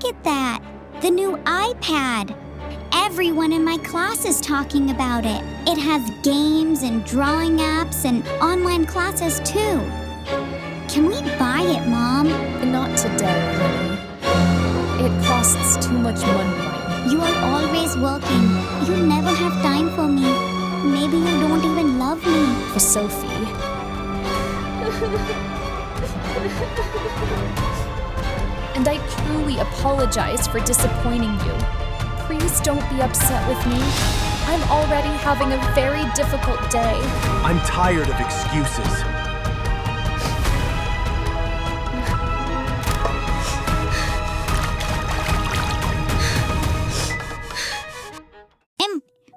look at that! The new iPad! Everyone in my class is talking about it. It has games and drawing apps and online classes too. Can we buy it, Mom? Not today, honey. It costs too much money right now. You are always working. You never have time for me. Maybe you don't even love me. For Sophie. And I truly apologize for disappointing you. Please don't be upset with me. I'm already having a very difficult day. I'm tired of excuses.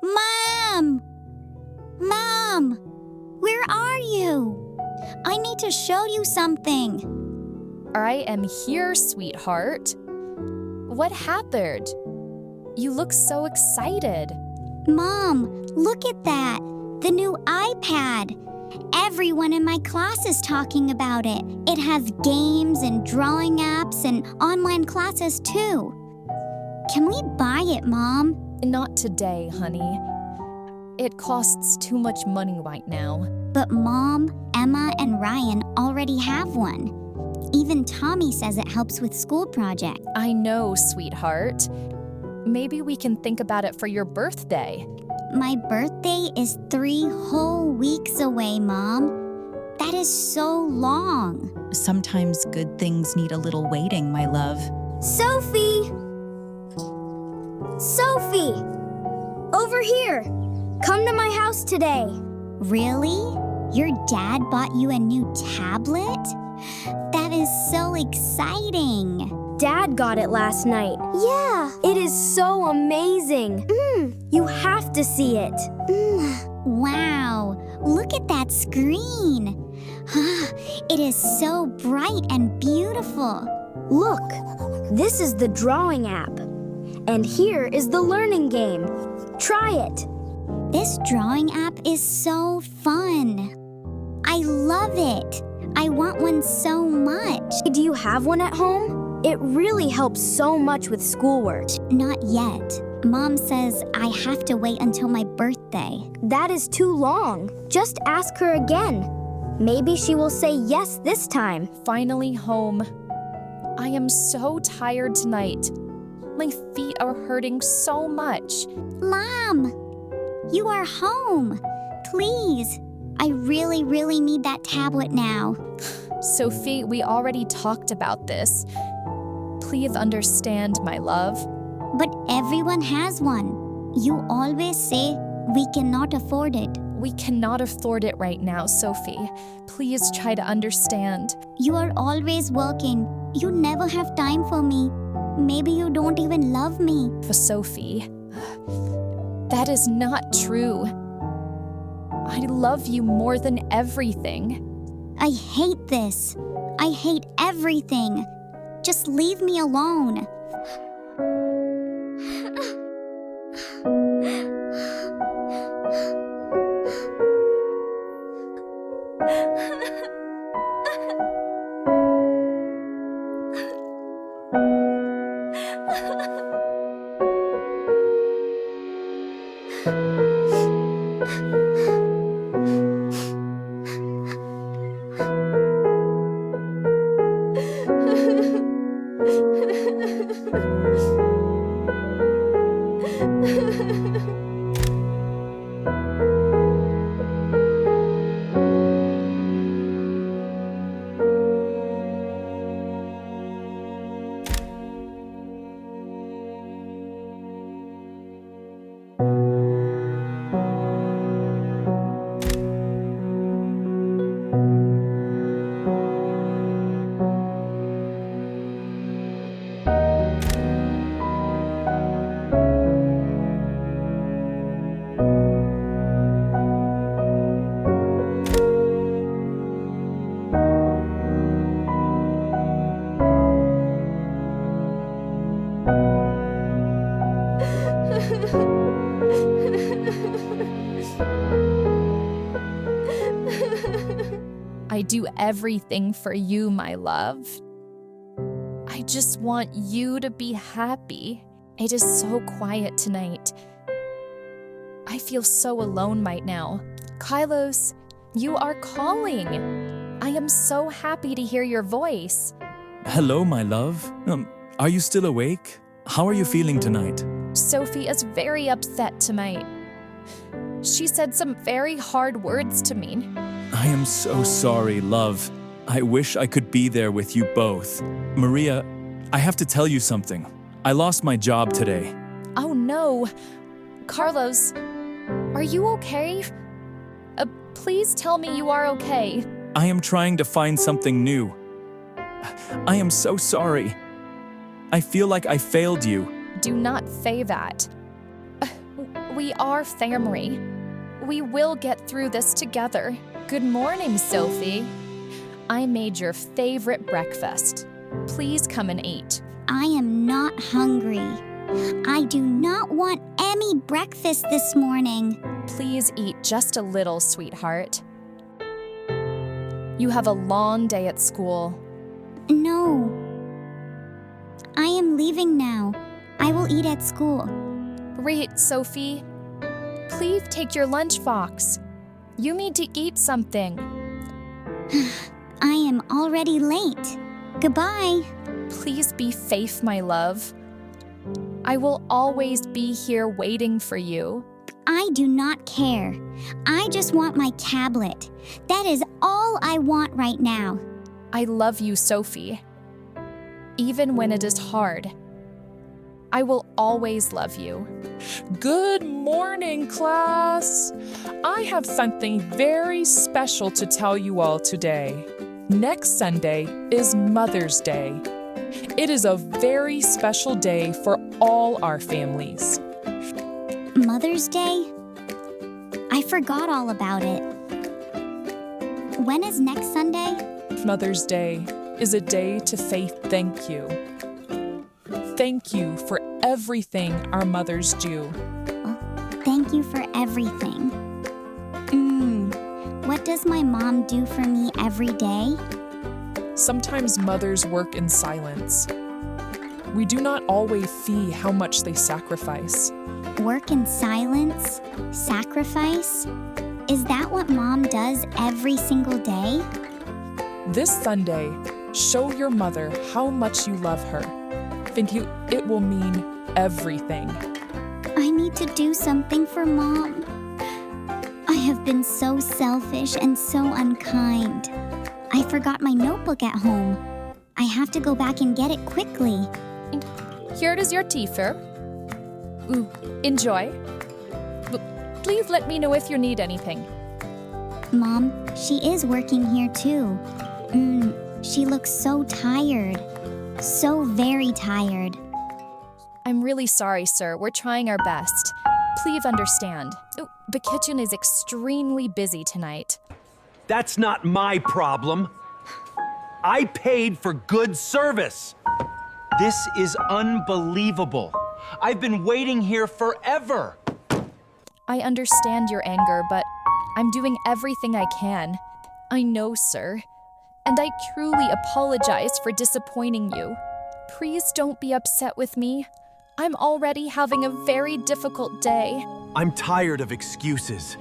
Mom! Mom! Where are you? I need to show you something. I am here, sweetheart. What happened? You look so excited. Mom, look at that. The new iPad. Everyone in my class is talking about it. It has games and drawing apps and online classes too. Can we buy it, Mom? Not today, honey. It costs too much money right now. But Mom, Emma, and Ryan already have one. Even Tommy says it helps with school projects. I know, sweetheart. Maybe we can think about it for your birthday. My birthday is 3 whole weeks away, Mom. That is so long. Sometimes good things need a little waiting, my love. Sophie! Sophie! Over here! Come to my house today. Really? Your dad bought you a new tablet? That is so exciting. Dad got it last night. Yeah. It is so amazing. You have to see it. Wow, look at that screen. It is so bright and beautiful. Look, this is the drawing app. And here is the learning game. Try it. This drawing app is so fun. I love it. I want one so much. Do you have one at home? It really helps so much with schoolwork. Not yet. Mom says I have to wait until my birthday. That is too long. Just ask her again. Maybe she will say yes this time. Finally home. I am so tired tonight. My feet are hurting so much. Mom, you are home. Please. I really, really need that tablet now. Sophie, we already talked about this. Please understand, my love. But everyone has one. You always say we cannot afford it. We cannot afford it right now, Sophie. Please try to understand. You are always working. You never have time for me. Maybe you don't even love me. For Sophie, that is not true. I love you more than everything. I hate this. I hate everything. Just leave me alone. I do everything for you, my love. I just want you to be happy. It is so quiet tonight. I feel so alone right now. Kylos, you are calling. I am so happy to hear your voice. Hello, my love. Are you still awake? How are you feeling tonight? Sophie is very upset tonight. She said some very hard words to me. I am so sorry, love. I wish I could be there with you both. Maria, I have to tell you something. I lost my job today. Oh no. Carlos, are you okay? Please tell me you are okay. I am trying to find something new. I am so sorry. I feel like I failed you. Do not say that. We are family. We will get through this together. Good morning, Sophie. I made your favorite breakfast. Please come and eat. I am not hungry. I do not want any breakfast this morning. Please eat just a little, sweetheart. You have a long day at school. No. I am leaving now. I will eat at school. Wait, Sophie. Please take your lunchbox. You need to eat something. I am already late. Goodbye. Please be safe, my love. I will always be here waiting for you. I do not care. I just want my tablet. That is all I want right now. I love you, Sophie. Even when it is hard, I will always love you. Good morning, class. I have something very special to tell you all today. Next Sunday is Mother's Day. It is a very special day for all our families. Mother's Day? I forgot all about it. When is next Sunday? Mother's Day is a day to say thank you. Thank you for everything our mothers do. Thank you for everything. What does my mom do for me every day? Sometimes mothers work in silence. We do not always see how much they sacrifice. Work in silence? Sacrifice? Is that what Mom does every single day? This Sunday, show your mother how much you love her. Think it will mean everything. I need to do something for Mom. I have been so selfish and so unkind. I forgot my notebook at home. I have to go back and get it quickly. Here is your tea, sir. Enjoy. Please let me know if you need anything. Mom, she is working here too. She looks so tired. So very tired. I'm really sorry, sir. We're trying our best. Please understand. The kitchen is extremely busy tonight. That's not my problem. I paid for good service. This is unbelievable. I've been waiting here forever. I understand your anger, but I'm doing everything I can. I know, sir. And I truly apologize for disappointing you. Please don't be upset with me. I'm already having a very difficult day. I'm tired of excuses.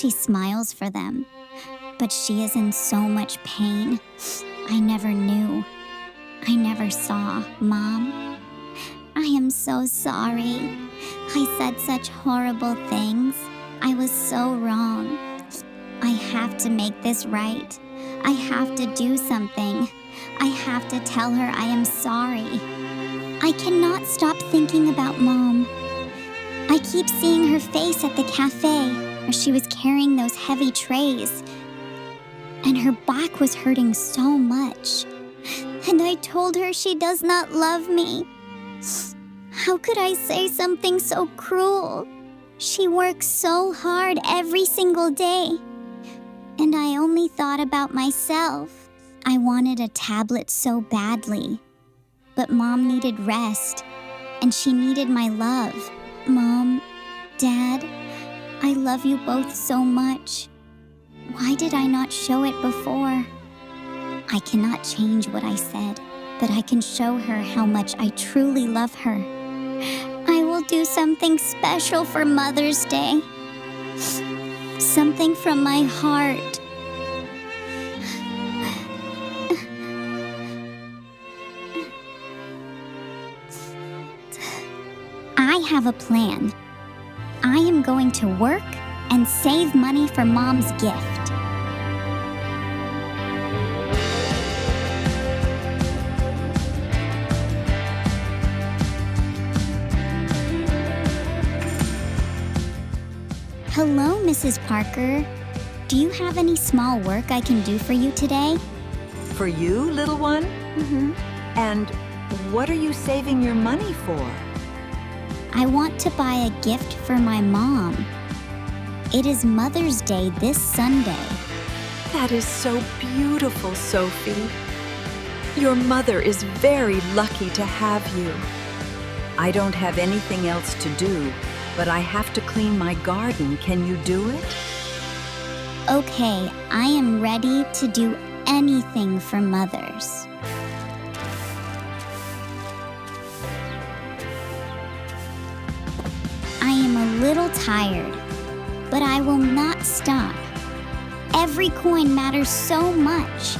She smiles for them, but she is in so much pain. I never knew. I never saw, Mom. I am so sorry. I said such horrible things. I was so wrong. I have to make this right. I have to do something. I have to tell her I am sorry. I cannot stop thinking about Mom. I keep seeing her face at the cafe where she was carrying those heavy trays. And her back was hurting so much. And I told her she does not love me. How could I say something so cruel? She works so hard every single day. And I only thought about myself. I wanted a tablet so badly. But Mom needed rest, and she needed my love. Mom, Dad, I love you both so much. Why did I not show it before? I cannot change what I said, but I can show her how much I truly love her. I will do something special for Mother's Day. Something from my heart. I have a plan. I am going to work and save money for Mom's gift. Hello, Mrs. Parker. Do you have any small work I can do for you today? For you, little one? And what are you saving your money for? I want to buy a gift for my mom. It is Mother's Day this Sunday. That is so beautiful, Sophie. Your mother is very lucky to have you. I don't have anything else to do, but I have to clean my garden. Can you do it? Okay, I am ready to do anything for mothers. I am a little tired, but I will not stop. Every coin matters so much.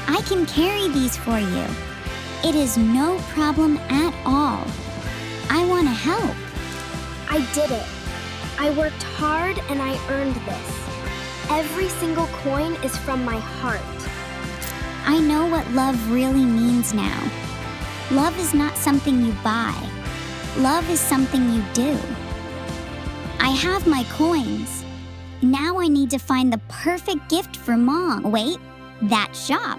I can carry these for you. It is no problem at all. I want to help. I did it. I worked hard and I earned this. Every single coin is from my heart. I know what love really means now. Love is not something you buy. Love is something you do. I have my coins. Now I need to find the perfect gift for Mom. Wait, that shop.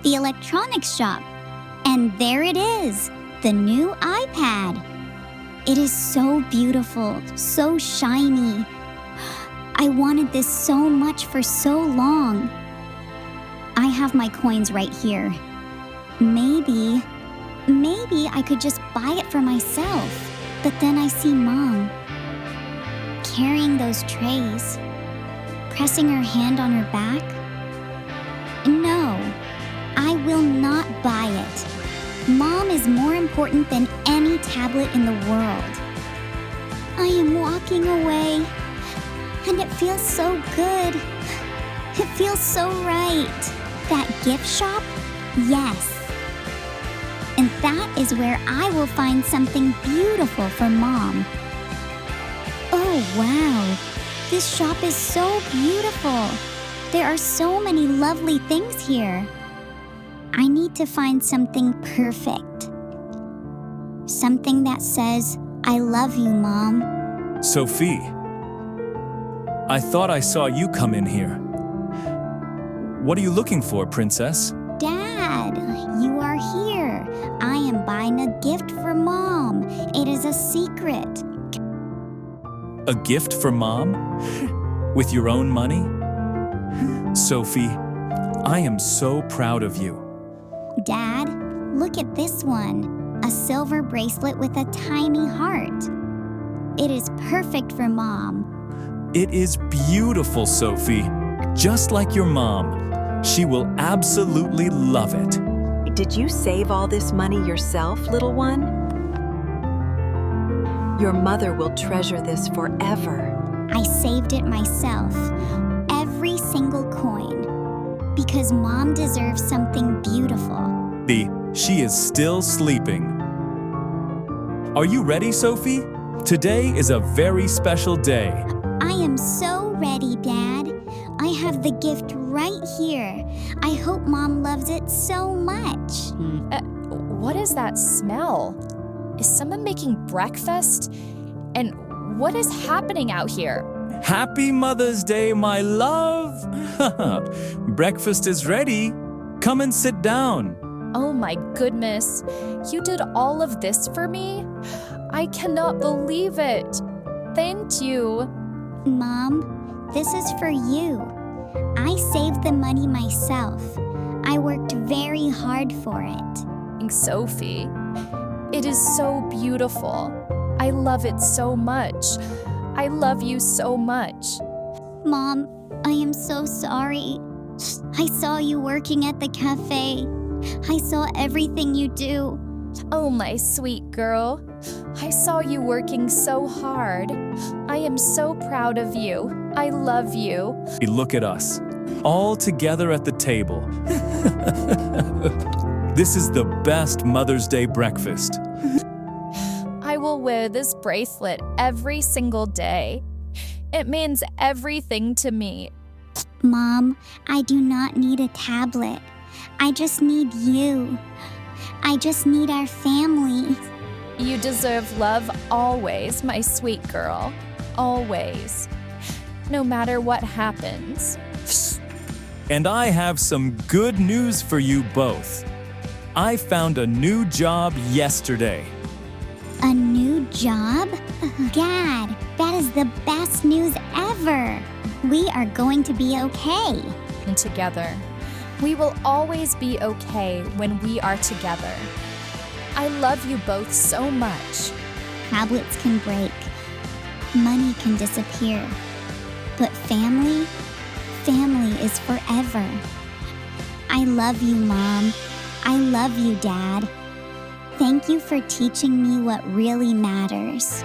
The electronics shop. And there it is, the new iPad. It is so beautiful, so shiny. I wanted this so much for so long. I have my coins right here. Maybe I could just buy it for myself. But then I see Mom carrying those trays, pressing her hand on her back. No, I will not buy it. Mom is more important than any tablet in the world. I am walking away, and it feels so good. It feels so right. That gift shop? Yes. And that is where I will find something beautiful for Mom. Oh, wow. This shop is so beautiful. There are so many lovely things here. I need to find something perfect. Something that says, I love you, Mom. Sophie, I thought I saw you come in here. What are you looking for, Princess? Dad, you are here. I am buying a gift for Mom. It is a secret. A gift for Mom? With your own money? Sophie, I am so proud of you. Dad, look at this one. A silver bracelet with a tiny heart. It is perfect for Mom. It is beautiful, Sophie. Just like your mom. She will absolutely love it. Did you save all this money yourself, little one? Your mother will treasure this forever. I saved it myself, every single coin, because Mom deserves something beautiful. She is still sleeping. Are you ready, Sophie? Today is a very special day. I am so ready, Dad. I have the gift right here. I hope Mom loves it so much. What is that smell? Is someone making breakfast? And what is happening out here? Happy Mother's Day, my love! Breakfast is ready. Come and sit down. Oh my goodness, you did all of this for me? I cannot believe it. Thank you. Mom, this is for you. I saved the money myself. I worked very hard for it. Sophie, it is so beautiful. I love it so much. I love you so much. Mom, I am so sorry. I saw you working at the cafe. I saw everything you do. Oh, my sweet girl. I saw you working so hard. I am so proud of you. I love you. Look at us, all together at the table. This is the best Mother's Day breakfast. I will wear this bracelet every single day. It means everything to me. Mom, I do not need a tablet. I just need you. I just need our family. You deserve love always, my sweet girl. Always. No matter what happens. And I have some good news for you both. I found a new job yesterday. A new job? Dad, that is the best news ever. We are going to be okay. And together. We will always be okay when we are together. I love you both so much. Tablets can break. Money can disappear. But family is forever. I love you, Mom. I love you, Dad. Thank you for teaching me what really matters.